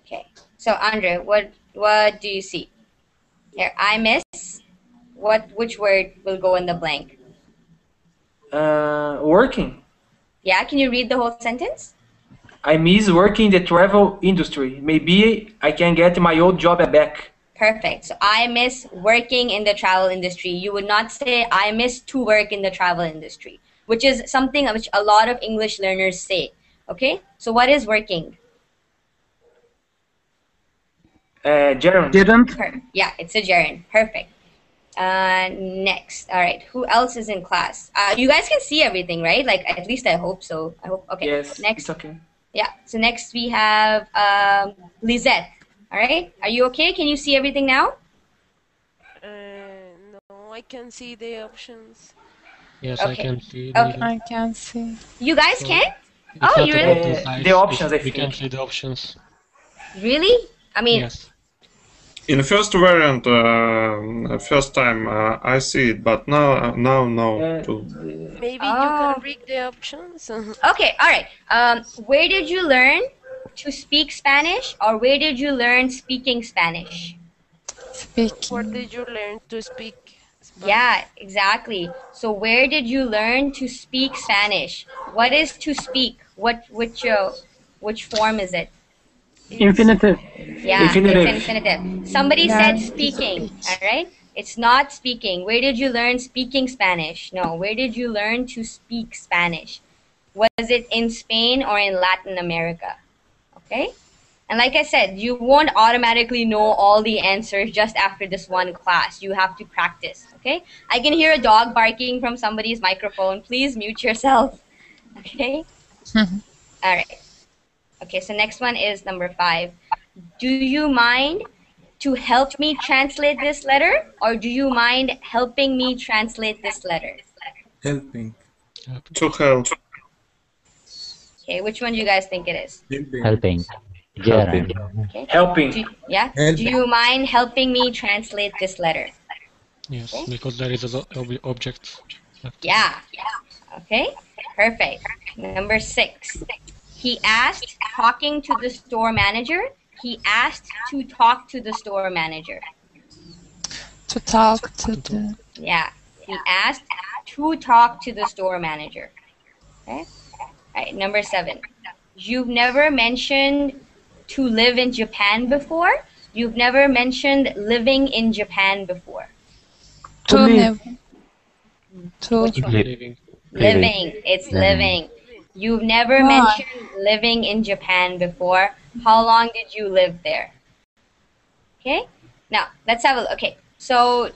Okay. So Andre, what do you see? Here, I miss. Which word will go in the blank? Working. Yeah, can you read the whole sentence? I miss working in the travel industry. Maybe I can get my old job back. Perfect. So I miss working in the travel industry. You would not say I miss to work in the travel industry, which is something which a lot of English learners say. Okay? So what is working? Gerund. Yeah, it's a gerund. Perfect. Next. All right. Who else is in class? You guys can see everything, right? Like, at least I hope so. I hope. Okay. Yes. Next. It's okay. Yeah. So next we have Lizette. All right. Are you okay? Can you see everything now? No, I can see the options. Yes, Okay. I can see. Okay. I can see. You guys can? It's Oh, not you about really? the size. The options, I We can think. see the options. Really? I mean, Yes. In the first variant, first time I see it, but now no too. Maybe you can read the options. Okay. All right. Where did you learn to speak Spanish, or where did you learn speaking Spanish? Speaking. Where did you learn to speak Spanish? Yeah, exactly. So where did you learn to speak Spanish? What is to speak? Which form is it? Infinitive. Yeah, Infinitive. it's infinitive. Somebody said speaking, all right? It's not speaking. Where did you learn speaking Spanish? No, where did you learn to speak Spanish? Was it in Spain or in Latin America? Okay? And like I said, you won't automatically know all the answers just after this one class. You have to practice, okay? I can hear a dog barking from somebody's microphone. Please mute yourself, okay? All right. Okay, so next one is number 5. Do you mind to help me translate this letter, or do you mind helping me translate this letter? Helping. To help. Okay, which one do you guys think it is? Helping. Helping. Okay. Helping. Yeah? Helping. Do you mind helping me translate this letter? Yes, Okay. because there is an object. Yeah. Okay. Perfect. Number 6. He asked talking to the store manager. He asked to talk to the store manager. To talk to the. Yeah. He asked to talk to the store manager. Okay. All right. Number 7. You've never mentioned to live in Japan before. You've never mentioned living in Japan before. To live. To Which one? Living. Living. It's living. You've never mentioned living in Japan before. How long did you live there? Okay. Now let's have a look. Okay. So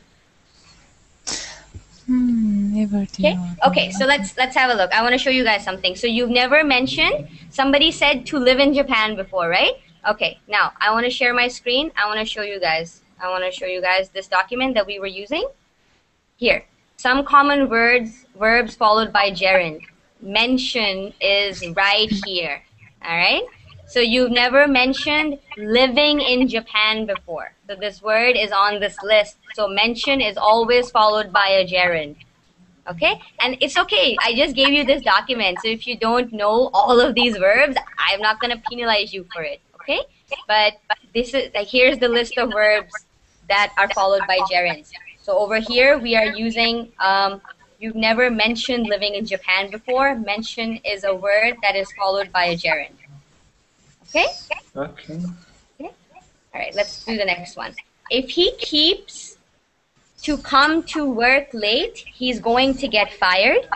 never okay. Okay. So let's have a look. I want to show you guys something. So you've never mentioned. Somebody said to live in Japan before, right? Okay. Now I want to share my screen. I want to show you guys. I want to show you guys this document that we were using. Here. Some common verbs followed by gerund. Mention is right here. All right. So you've never mentioned living in Japan before. So this word is on this list. So mention is always followed by a gerund. Okay. And it's okay. I just gave you this document. So if you don't know all of these verbs, I'm not going to penalize you for it. Okay. But this is like, here's the list of verbs that are followed by gerunds. So over here we are using you've never mentioned living in Japan before. Mention is a word that is followed by a gerund. Okay? Okay. Okay. All right, let's do the next one. If he keeps to come to work late, he's going to get fired.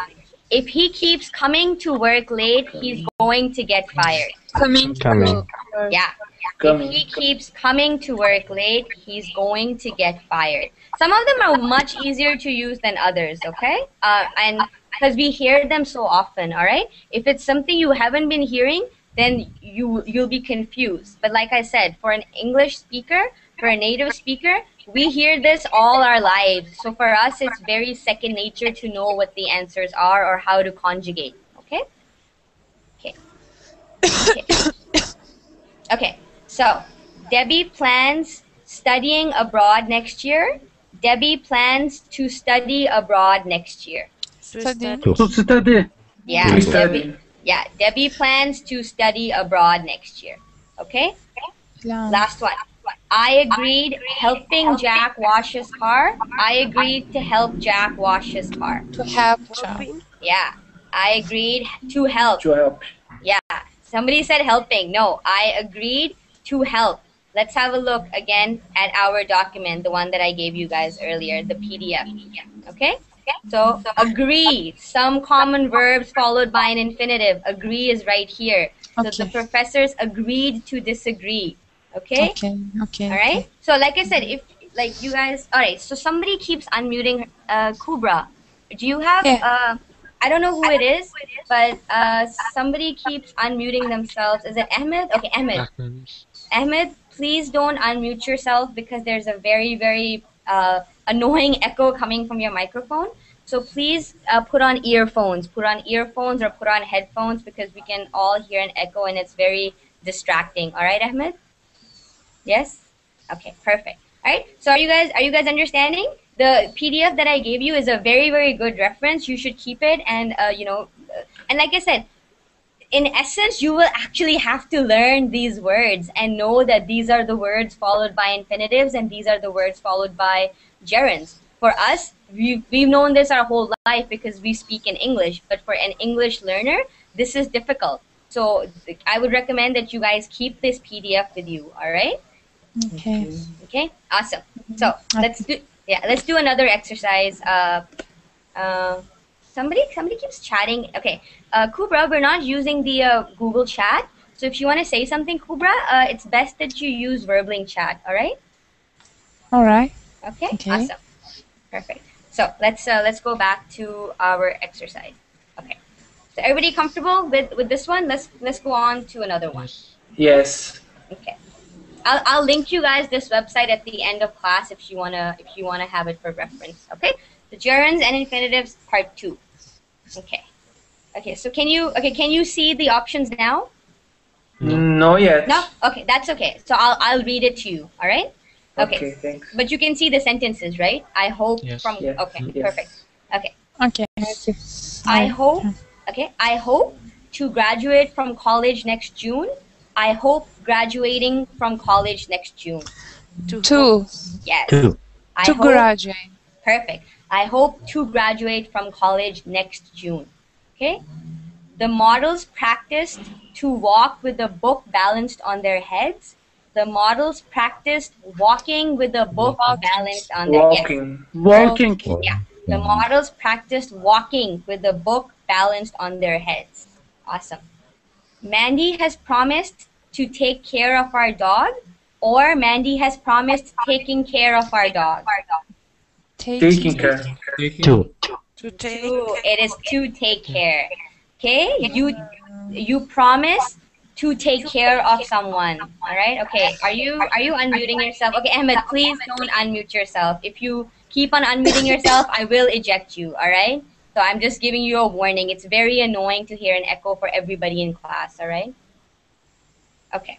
If he keeps coming to work late, he's going to get fired. Coming to work. Yeah. Coming. If he keeps coming to work late, he's going to get fired. Some of them are much easier to use than others, okay? And because we hear them so often, all right? If it's something you haven't been hearing, then you'll be confused. But like I said, for an English speaker, for a native speaker, we hear this all our lives. So for us, it's very second nature to know what the answers are or how to conjugate, okay? Okay. Okay. Okay. So, Debbie plans studying abroad next year. Debbie plans to study abroad next year. Study. To study. Yeah, To Debbie. study. Yeah, Debbie plans to study abroad next year. Okay. Plan. Last one. I agreed helping Jack wash his car. I agreed to help Jack wash his car. To help Jack. Yeah, I agreed to help. To help. Yeah, somebody said helping. No, I agreed to help. Let's have a look again at our document, the one that I gave you guys earlier, the PDF. Okay? So, agree. Some common verbs followed by an infinitive. Agree is right here. So, Okay. the professors agreed to disagree. Okay? Okay. Okay. All right? Okay. So, like I said, if like you guys, all right, so somebody keeps unmuting Kubra. Do you have, Yeah. I don't know who it is, but somebody keeps unmuting themselves. Is it Ahmed? Okay, Ahmed. Ahmed, please don't unmute yourself because there's a very, very annoying echo coming from your microphone. So please put on earphones. Put on earphones or put on headphones because we can all hear an echo and it's very distracting. All right, Ahmed? Yes? Okay, perfect. All right. So are you guys understanding? The PDF that I gave you is a very, very good reference. You should keep it and and like I said, in essence, you will actually have to learn these words and know that these are the words followed by infinitives and these are the words followed by gerunds. For us, we've known this our whole life because we speak in English, but for an English learner, this is difficult. So I would recommend that you guys keep this PDF with you, all right? Okay. Okay, awesome. So let's do another exercise. Somebody keeps chatting. Okay, Kubra, we're not using the Google Chat. So if you want to say something, Kubra, it's best that you use Verbling Chat. All right? All right. Okay. Okay. Awesome. Perfect. So let's go back to our exercise. Okay. So everybody comfortable with this one? Let's go on to another one. Yes. Okay. I'll link you guys this website at the end of class if you wanna have it for reference. Okay. The gerunds and infinitives part 2. Okay. Okay. So can you see the options now? No yet. No. Okay. That's okay. So I'll read it to you. All right. Okay, thanks. But you can see the sentences, right? I hope Yes. from. Yes. Okay. Yes. Perfect. Okay. Okay. I hope. Okay. I hope to graduate from college next June. I hope graduating from college next June. To Yes. I to hope. graduate. Perfect. I hope to graduate from college next June. Okay? The models practiced to walk with the book balanced on their heads. The models practiced walking with the book balanced on their heads. Walking. Yeah. The models practiced walking with the book balanced on their heads. Awesome. Mandy has promised to take care of our dog, or Mandy has promised taking care of our dog. Taking care. To. It is to take care. Okay? You promise to take care of someone. All right? Okay. Are you unmuting yourself? Okay, Ahmed, please don't unmute yourself. If you keep on unmuting yourself, I will eject you. All right? So I'm just giving you a warning. It's very annoying to hear an echo for everybody in class. All right? Okay.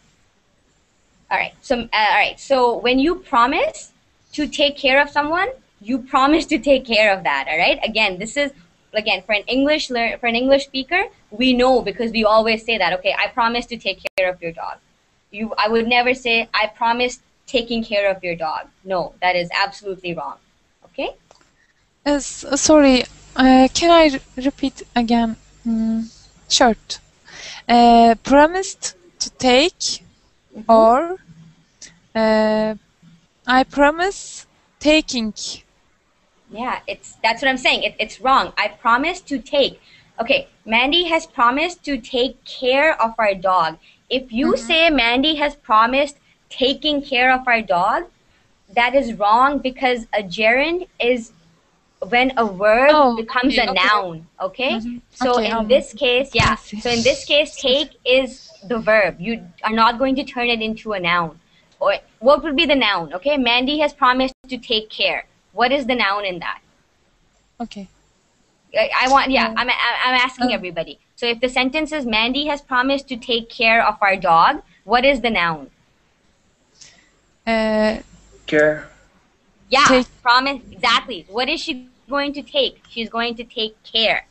All right. So when you promise to take care of someone, you promise to take care of that. All right. Again, this is for an English speaker, we know because we always say that. Okay, I promise to take care of your dog. I would never say, I promised taking care of your dog. No, that is absolutely wrong. Okay? Sorry, can I repeat again? Short. Promised to take, or I promise taking. Yeah, that's what I'm saying. It's wrong. I promised to take. Okay, Mandy has promised to take care of our dog. If you say Mandy has promised taking care of our dog, that is wrong because a gerund is when a verb becomes a noun. Okay? So Okay, in this case, I yeah. see. So in this case, take is the verb. You are not going to turn it into a noun. Or what would be the noun? Okay, Mandy has promised to take care. What is the noun in that? Okay. I want, yeah, I'm asking everybody. So if the sentence is Mandy has promised to take care of our dog, what is the noun? Care. Yeah, promise, exactly. What is she going to take? She's going to take care.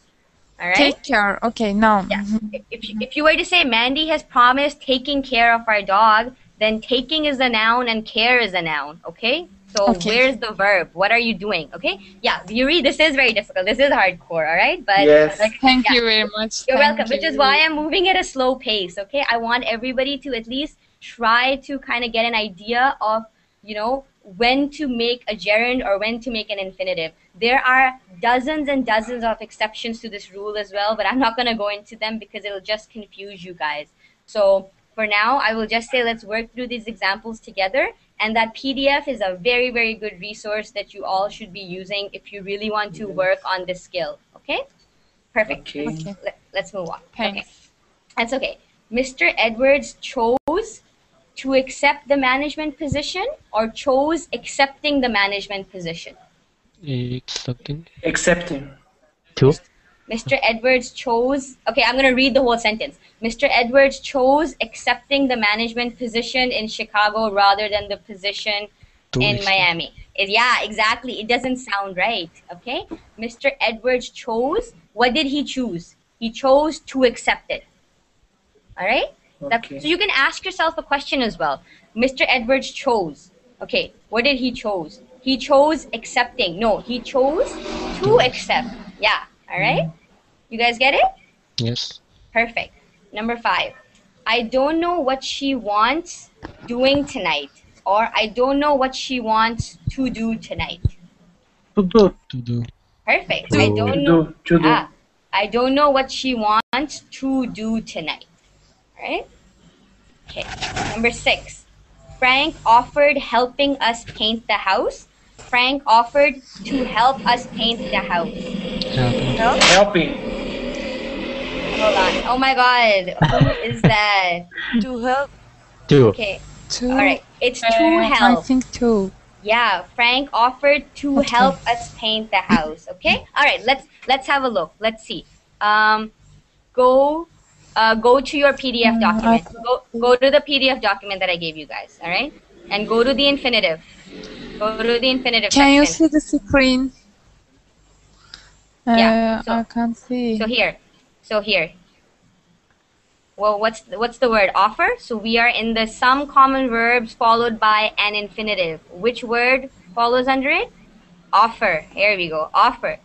All right? Take care. Okay, now. Yeah. If you were to say Mandy has promised taking care of our dog, then taking is the noun and care is a noun. Okay? So where's the verb? What are you doing? Okay? Yeah, Yuri, this is very difficult. This is hardcore, all right? But Yes. Thank you very much. You're Thank welcome, which is you. why I'm moving at a slow pace, okay? I want everybody to at least try to kind of get an idea of, when to make a gerund or when to make an infinitive. There are dozens and dozens of exceptions to this rule as well, but I'm not going to go into them because it'll just confuse you guys. So for now, I will just say let's work through these examples together. And that PDF is a very, very good resource that you all should be using if you really want to work on this skill. Okay? Perfect. Okay. Let's move on. Thanks. Okay. That's okay. Mr. Edwards chose to accept the management position or chose accepting the management position? Accepting. Accepting. Two. Mr. Edwards chose, okay, I'm going to read the whole sentence. Mr. Edwards chose accepting the management position in Chicago rather than the position in Miami. Yeah, exactly. It doesn't sound right, okay? Mr. Edwards chose, what did he choose? He chose to accept it. All right? Okay. So you can ask yourself a question as well. Mr. Edwards chose. Okay, what did he chose? He chose accepting. No, he chose to accept. Yeah, all right? You guys get it? Yes. Perfect. Number 5. I don't know what she wants doing tonight. Or I don't know what she wants to do tonight. To do. To do. Perfect. To I don't know. do. I don't know what she wants to do tonight. All right? Okay. Number 6. Frank offered helping us paint the house. Frank offered to help us paint the house. Helping. Hold on. Oh my God. Who is that? To help. Two. Okay. To, All right. It's to I help. think two. Yeah. Frank offered to help us paint the house. Okay. All right. Let's have a look. Let's see. Go to your PDF document. Go to the PDF document that I gave you guys. All right. And go to the infinitive. Go to the infinitive Can you section. see the screen? Yeah, so- I can't see. So here. Well, what's the word? Offer. So we are in the some common verbs followed by an infinitive. Which word follows under it? Offer. Here we go. Offer.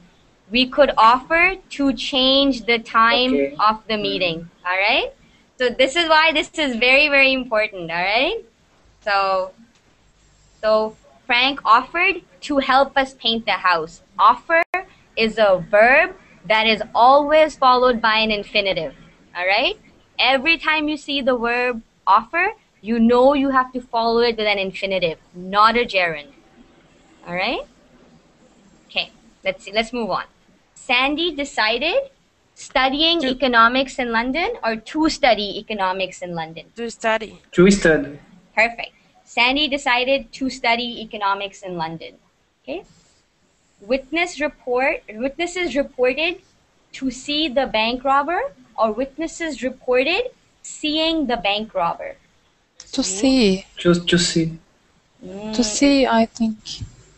We could offer to change the time of the meeting. All right. So this is why this is very, very important. All right. So Frank offered to help us paint the house. Offer is a verb that is always followed by an infinitive. All right? Every time you see the verb offer, you know you have to follow it with an infinitive, not a gerund. All right? Okay, let's see. Let's move on. Sandy decided studying economics in London or to study economics in London. To study. To study. Perfect. Sandy decided to study economics in London. Okay. Witnesses reported to see the bank robber, or witnesses reported seeing the bank robber. To see. Just to see. To see, I think.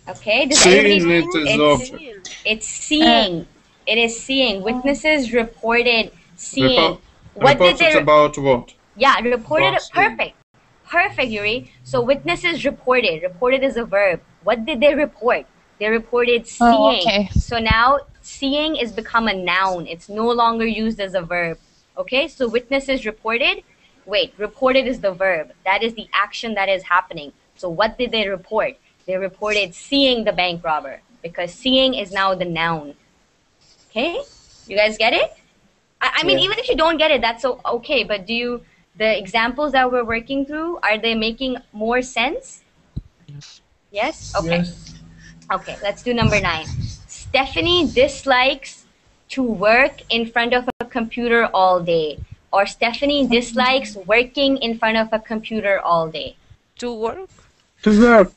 Okay. Does Seeing everybody- it is object. It's seeing. It is seeing. Witnesses reported seeing. Reported about what? Yeah, reported. About seeing. Perfect. Perfect, Yuri. So witnesses reported. Reported is a verb. What did they report? They reported Oh, seeing. okay. So now seeing is become a noun. It's no longer used as a verb. Okay, so witnesses reported. Wait, reported is the verb. That is the action that is happening. So what did they report? They reported seeing the bank robber because seeing is now the noun. Okay, you guys get it? I mean, Yeah. even if you don't get it, that's okay. But the examples that we're working through, are they making more sense? Yes. Yes? Okay. Yes. Okay, let's do number 9. Stephanie dislikes to work in front of a computer all day. Or Stephanie dislikes working in front of a computer all day. To work? To work.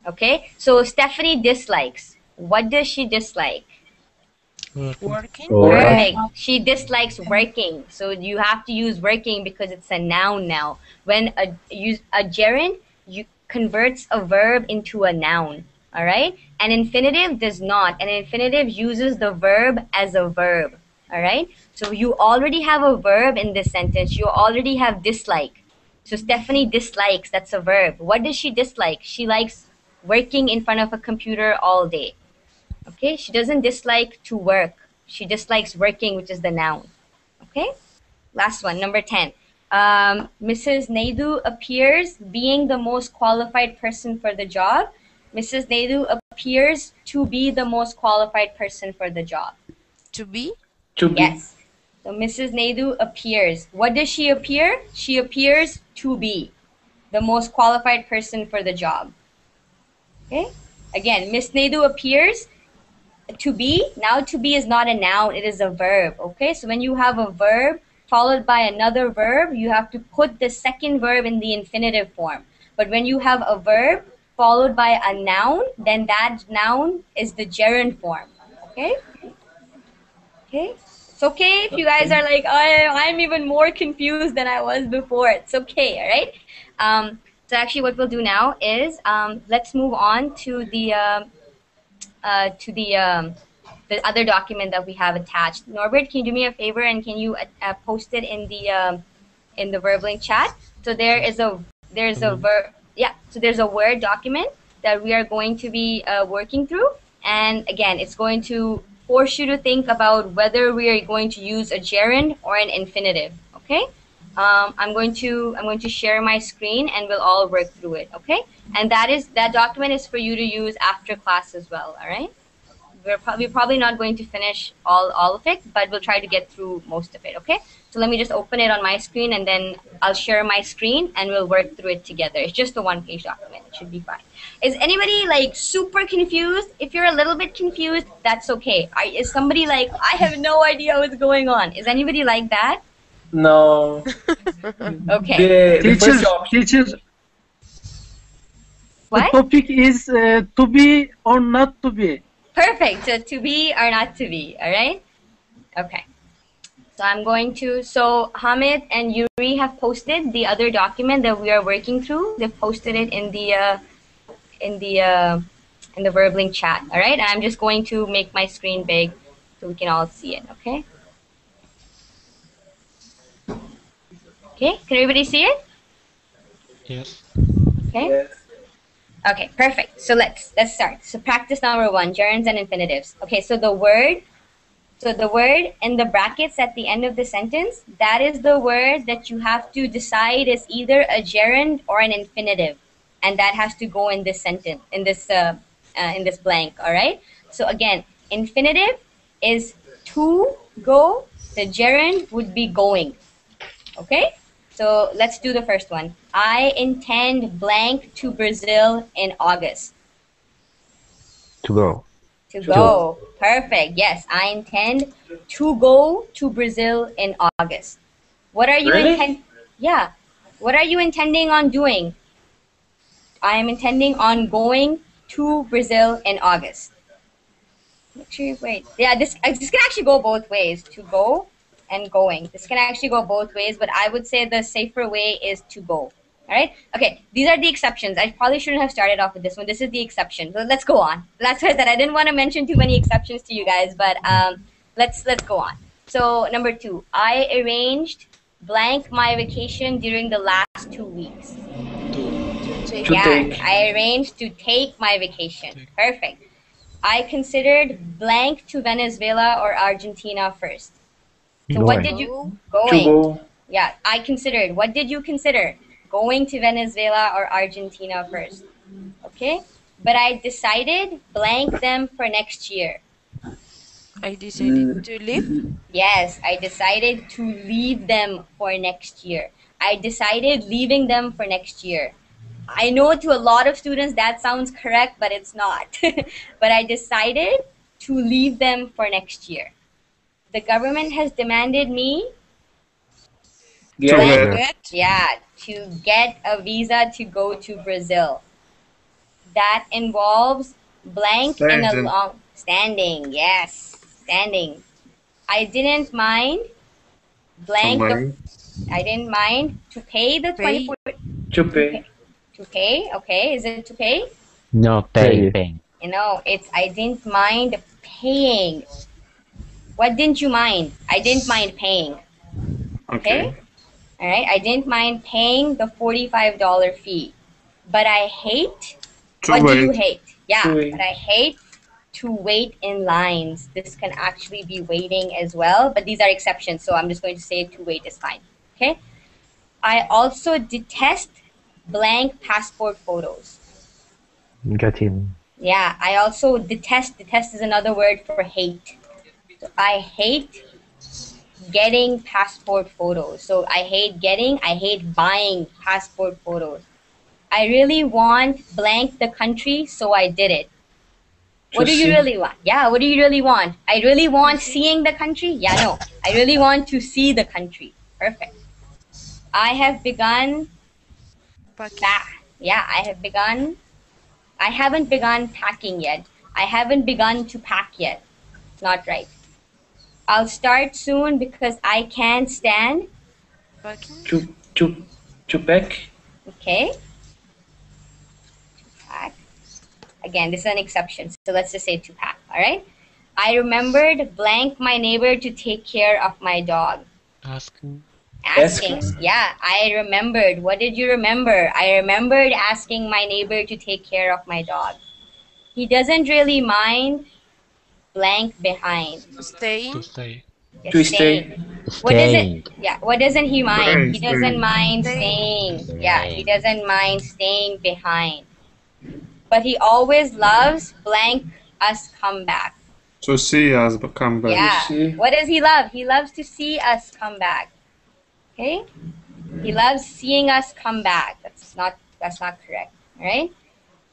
Okay, so Stephanie dislikes. What does she dislike? Working. Working? Perfect. She dislikes working. So you have to use working because it's a noun now. When a gerund you converts a verb into a noun. All right? An infinitive does not. An infinitive uses the verb as a verb. All right? So you already have a verb in this sentence. You already have dislike. So Stephanie dislikes, that's a verb. What does she dislike? She likes working in front of a computer all day. Okay, she doesn't dislike to work. She dislikes working, which is the noun. Okay, last one, number 10. Mrs. Naidu appears being the most qualified person for the job. Mrs. Naidu appears to be the most qualified person for the job. To be? To be. Yes. So Mrs. Naidu appears. What does she appear? She appears to be the most qualified person for the job. Okay? Again, Miss Naidu appears to be. Now to be is not a noun, it is a verb. Okay, so when you have a verb followed by another verb, you have to put the second verb in the infinitive form. But when you have a verb followed by a noun, then that noun is the gerund form. Okay, okay, it's okay if you guys are like, I'm even more confused than I was before. It's okay. All right. So actually what we'll do now is let's move on to the the other document that we have attached. Norbert, can you do me a favor and can you post it in the verbling chat? So there's a so there's a Word document that we are going to be working through, and again, it's going to force you to think about whether we are going to use a gerund or an infinitive. Okay. I'm going to share my screen and we'll all work through it. Okay. And that document is for you to use after class as well. All right. We're probably not going to finish all of it, but we'll try to get through most of it. Okay. So let me just open it on my screen and then I'll share my screen and we'll work through it together. It's just a one-page document. It should be fine. Is anybody like super confused? If you're a little bit confused, that's okay. Is somebody like, I have no idea what's going on? Is anybody like that? No. Okay. The first option. Teacher, What? the topic is to be or not to be. Perfect. So to be or not to be. All right. Okay. So I'm going to. So Hamid and Yuri have posted the other document that we are working through. They've posted it in the verbling chat. All right. And I'm just going to make my screen big so we can all see it. Okay. Okay. Can everybody see it? Yes. Okay. Yes. Okay, perfect. So let's start. So practice number 1, gerunds and infinitives. Okay, so the word in the brackets at the end of the sentence, that is the word that you have to decide is either a gerund or an infinitive, and that has to go in this sentence, in this blank. All right. So again, infinitive is to go. The gerund would be going. Okay. So let's do the first one. I intend blank to Brazil in August. To go. To go. Perfect. Yes, I intend to go to Brazil in August. What are you Yeah. What are you intending on doing? I am intending on going to Brazil in August. Make sure you wait. Yeah, this can actually go both ways. To go and going. This can actually go both ways, but I would say the safer way is to go. All right. Okay. These are the exceptions. I probably shouldn't have started off with this one. This is the exception. So let's go on. That's why I said I didn't want to mention too many exceptions to you guys, but let's go on. So number 2, I arranged blank my vacation during the last 2 weeks. take. To Yeah, take. I arranged to take my vacation. Perfect. I considered blank to Venezuela or Argentina first. So what did you Go. To going? go. Yeah, I considered. What did you consider? Going to Venezuela or Argentina first. Okay? But I decided blank them for next year. I decided to leave. Yes, I decided to leave them for next year. I decided leaving them for next year. I know to a lot of students that sounds correct, but it's not. But I decided to leave them for next year. The government has demanded me To Get. blank, get. yeah, to get a visa to go to Brazil. That involves blank in a Standing. long standing. Yes, standing. I didn't mind To blank the blank. I didn't mind to pay the Pay. 24 To to pay. pay to pay. Okay, is it to pay? No, pay. You know, it's I didn't mind paying. What didn't you mind? I didn't mind paying. Okay? Okay. All right, I didn't mind paying the $45 fee. But I hate, To what do you wait. hate? To Yeah, wait. but I hate to wait in lines. This can actually be waiting as well, but these are exceptions, so I'm just going to say to wait is fine. Okay? I also detest blank passport photos. Get in. Yeah, I also detest is another word for hate. So I hate getting passport photos. So I hate buying passport photos. I really want blank the country, so I did it. What To do you see. really want? Yeah, what do you really want? I really want seeing the country? Yeah, no. I really want to see the country. Perfect. I have begun Packing. yeah, I haven't begun packing yet. I haven't begun to pack yet. It's not right. I'll start soon because I can't stand. Packing. To to pack. Okay, pack. Again, this is an exception. So let's just say to pack. All right. I remembered blank my neighbor to take care of my dog. Asking. Asking. Asking. Yeah, I remembered. What did you remember? I remembered asking my neighbor to take care of my dog. He doesn't really mind blank behind. Staying. To stay. Yes, To staying. stay. What doesn't Staying. yeah, what doesn't he mind? Stay. He doesn't Stay. mind Staying. staying. Yeah, he Staying. doesn't mind staying behind. But he always loves blank us come back. To see us come back. To Yeah. see. What does he love? He loves to see us come back. Okay? He loves seeing us come back. That's not correct. All right?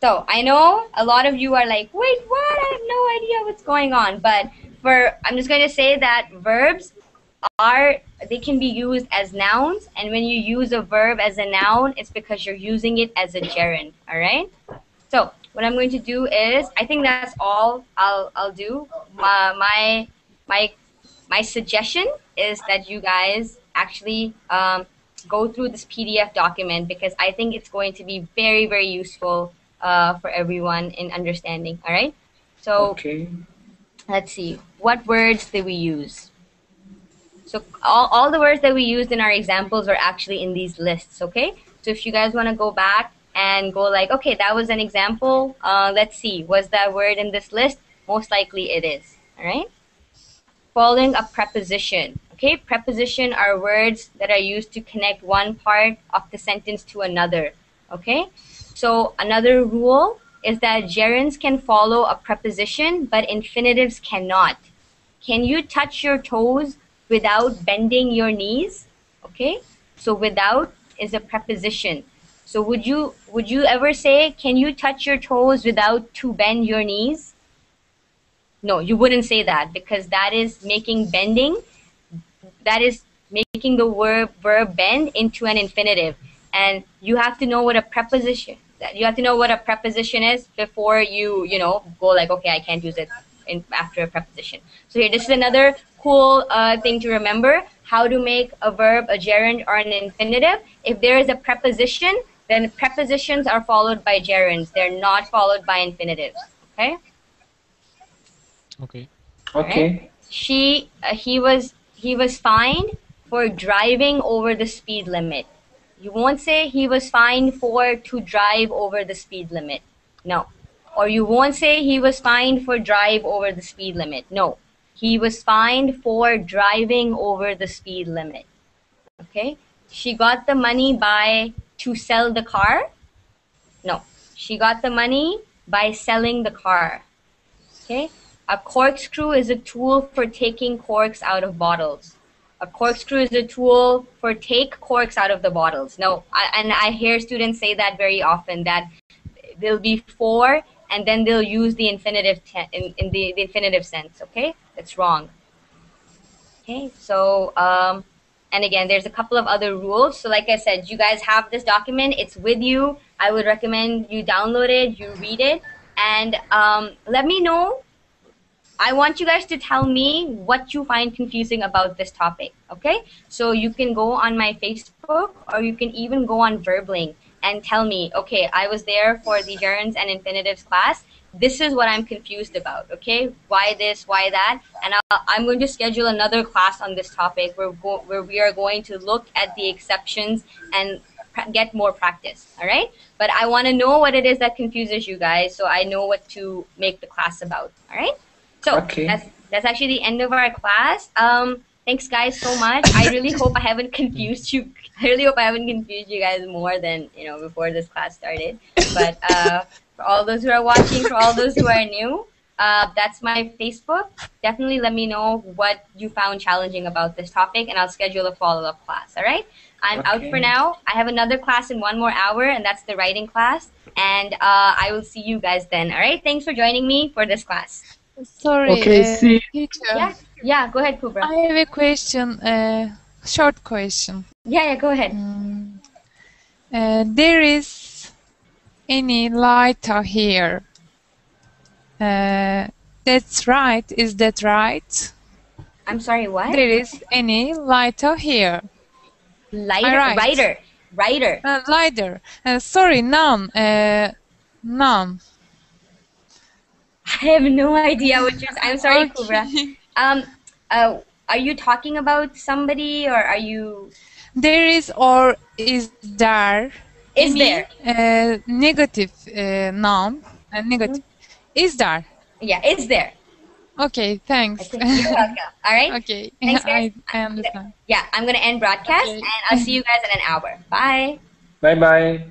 So I know a lot of you are like, wait, what? I have no idea what's going on. But I'm just going to say that verbs they can be used as nouns, and when you use a verb as a noun, it's because you're using it as a gerund. All right. So what I'm going to do is, I think that's all I'll do. My my suggestion is that you guys actually go through this PDF document because I think it's going to be very, very useful for everyone in understanding. All right. So Okay. let's see. What words did we use? So all the words that we used in our examples were actually in these lists. Okay. So if you guys want to go back and go like, okay, that was an example. Let's see. Was that word in this list? Most likely it is. All right. Following a preposition. Okay, preposition are words that are used to connect one part of the sentence to another. Okay, so another rule is that gerunds can follow a preposition, but infinitives cannot. Can you touch your toes without bending your knees? Okay, so without is a preposition. So would you ever say, can you touch your toes without to bend your knees? No, you wouldn't say that because that is making bending, that is making the verb bend into an infinitive. And you have to know what a preposition, you have to know what a preposition is before you go like, okay, I can't use it after a preposition. So here, this is another cool thing to remember, how to make a verb a gerund or an infinitive. If there is a preposition, then prepositions are followed by gerunds. They're not followed by infinitives. Okay. Okay. All right. Okay. He was fined for driving over the speed limit. You won't say he was fined for to drive over the speed limit. No. Or you won't say he was fined for drive over the speed limit. No. He was fined for driving over the speed limit. Okay? She got the money by to sell the car. No. She got the money by selling the car. Okay? A corkscrew is a tool for taking corks out of bottles. A corkscrew is a tool for take corks out of the bottles. No, and I hear students say that very often, that they'll be for and then they'll use the infinitive in the infinitive sense. Okay, that's wrong. Okay, so and again, there's a couple of other rules. So like I said, you guys have this document. It's with you. I would recommend you download it, you read it, and let me know. I want you guys to tell me what you find confusing about this topic, okay? So you can go on my Facebook, or you can even go on Verbling and tell me, okay, I was there for the gerunds and infinitives class. This is what I'm confused about, okay? Why this, why that? And I'm going to schedule another class on this topic where we are going to look at the exceptions and get more practice, all right? But I want to know what it is that confuses you guys, so I know what to make the class about, all right? So that's actually the end of our class. Thanks guys so much. I really hope I haven't confused you. I really hope I haven't confused you guys more than before this class started. But for all those who are watching, for all those who are new, that's my Facebook. Definitely let me know what you found challenging about this topic, and I'll schedule a follow-up class. All right? I'm out for now. I have another class in 1 more hour, and that's the writing class. And I will see you guys then. All right? Thanks for joining me for this class. Sorry, Okay, see. teacher. Yeah, go ahead, Kubra. I have a question, short question. Yeah, go ahead. There is any lighter here. That's right. Is that right? I'm sorry, what? There is any lighter here. Lighter. Lighter. Sorry, none. None. I have no idea what you're. I'm sorry, Kubra. Are you talking about somebody, or are you? There is, or is there? Is there? Negative noun. Negative. Is there? Yeah, is there? Okay, thanks. You're welcome. All right. Okay. Thanks, guys. I understand. Yeah, I'm gonna end broadcast, and I'll see you guys in an hour. Bye. Bye bye.